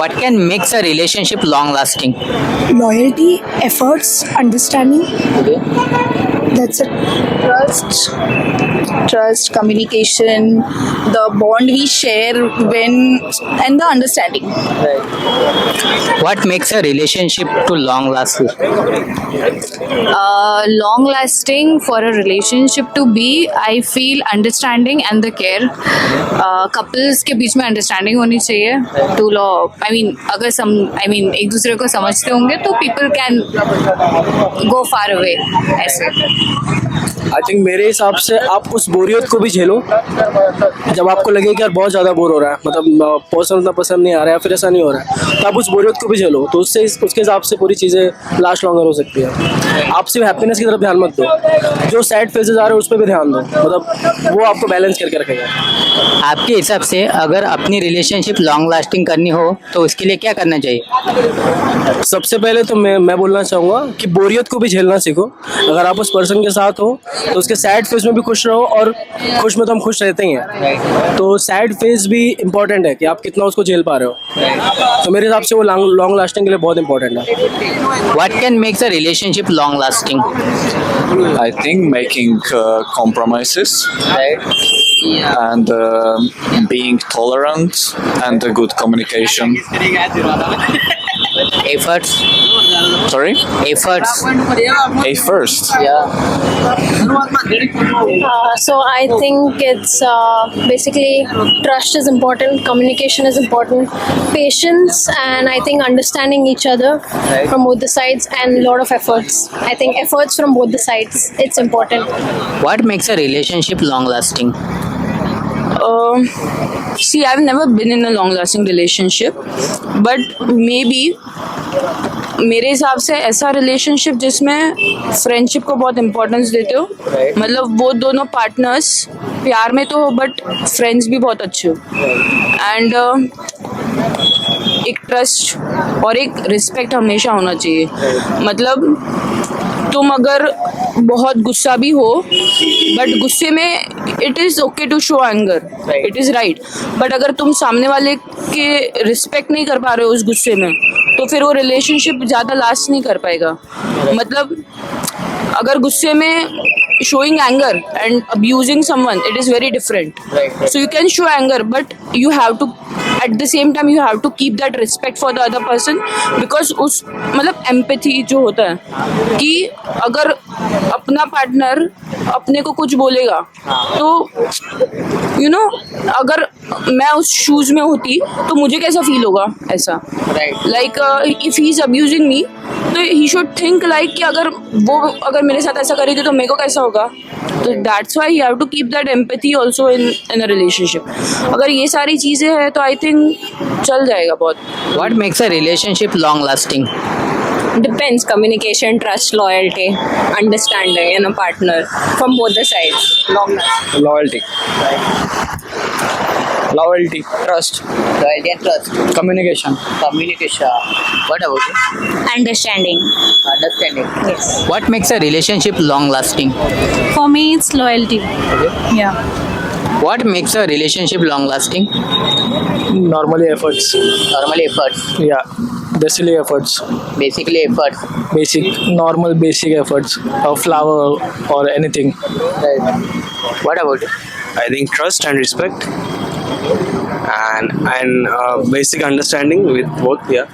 What can makes a relationship long lasting? Loyalty, efforts, understanding. That's it. Trust, communication, the bond we share when, and the understanding. What makes a relationship to long last? Long lasting for a relationship to be, I feel understanding and the care. Couples के बीच में understanding होनी चाहिए to law. I mean अगर एक दूसरे को समझते होंगे तो people can go far away ऐसे. आई थिंक मेरे हिसाब से आप उस बोरियत को भी झेलो जब आपको लगे कि यार बहुत ज़्यादा बोर हो रहा है, मतलब पर्सन उतना पसंद नहीं आ रहा है या फिर ऐसा नहीं हो रहा है, तो आप उस बोरियत को भी झेलो, तो उससे उसके हिसाब से पूरी चीज़ें लास्ट लॉन्गर हो सकती है. आप सिर्फ हैप्पीनेस की तरफ ध्यान मत दो, जो सैड फेजेस आ रहे हैं उस पर भी ध्यान दो, मतलब वो आपको बैलेंस करके रखेगा. आपके हिसाब से अगर अपनी रिलेशनशिप लॉन्ग लास्टिंग करनी हो तो उसके लिए क्या करना चाहिए? सबसे पहले तो मैं बोलना चाहूँगा कि बोरियत को भी झेलना सीखो. अगर आप उस पर्सन के साथ हो तो उसके सैड फेज में भी खुश रहो, और खुश में तो हम खुश रहते ही हैं, तो सैड फेज भी इम्पोर्टेंट है कि आप कितना उसको झेल पा रहे हो. तो मेरे हिसाब से वो लॉन्ग लास्टिंग के लिए बहुत इंपॉर्टेंट है. What can makes a relationship long lasting? I think making compromises and being tolerant and a good communication. Efforts. Sorry? Efforts. A first. So I think it's basically trust is important, communication is important, patience, and I think understanding each other from both the sides, and a lot of efforts. I think efforts from both the sides, it's important. What makes a relationship long lasting? See, I've never been in a long lasting relationship, but maybe मेरे हिसाब से ऐसा relationship जिसमें friendship को बहुत importance देते हो, मतलब वो दोनों पार्टनर्स प्यार में तो हो बट फ्रेंड्स भी बहुत अच्छे हो, एंड एक ट्रस्ट और एक रिस्पेक्ट हमेशा होना चाहिए. मतलब तुम अगर बहुत गुस्सा भी हो बट गुस्से में it is okay to show anger, it is right, but अगर तुम सामने वाले के रिस्पेक्ट नहीं कर पा रहे हो उस गुस्से में तो फिर वो रिलेशनशिप ज़्यादा लास्ट नहीं कर पाएगा. मतलब अगर गुस्से में showing anger and abusing someone, it is very different. So you can show anger but you have to at the same time you have to keep that respect for the other person, because उस मतलब empathy जो होता है कि अगर अपना partner अपने को कुछ बोलेगा तो अगर मैं उस शूज में होती तो मुझे कैसा फील होगा, ऐसा like if he is abusing me तो ही शुड थिंक लाइक कि अगर मेरे साथ ऐसा करेगी तो मेरे को कैसा होगा. तो that's why you have to keep that empathy also in a relationship. अगर ये सारी चीज़ें हैं तो आई थिंक चल जाएगा बहुत. What makes a relationship long lasting? Depends, communication, trust, loyalty, understanding in a partner from both the sides. Long lasting. Loyalty, trust, Loyalty and trust. communication. Communication. What about it? Understanding. Understanding. Yes. What makes a relationship long lasting? For me, it's loyalty. Yeah. What makes a relationship long lasting? Normally efforts. Normally efforts. Yeah, basically efforts. Basically efforts. Normal basic efforts of flower or anything. Right. What about it? I think trust and respect and basic understanding with both. Yeah.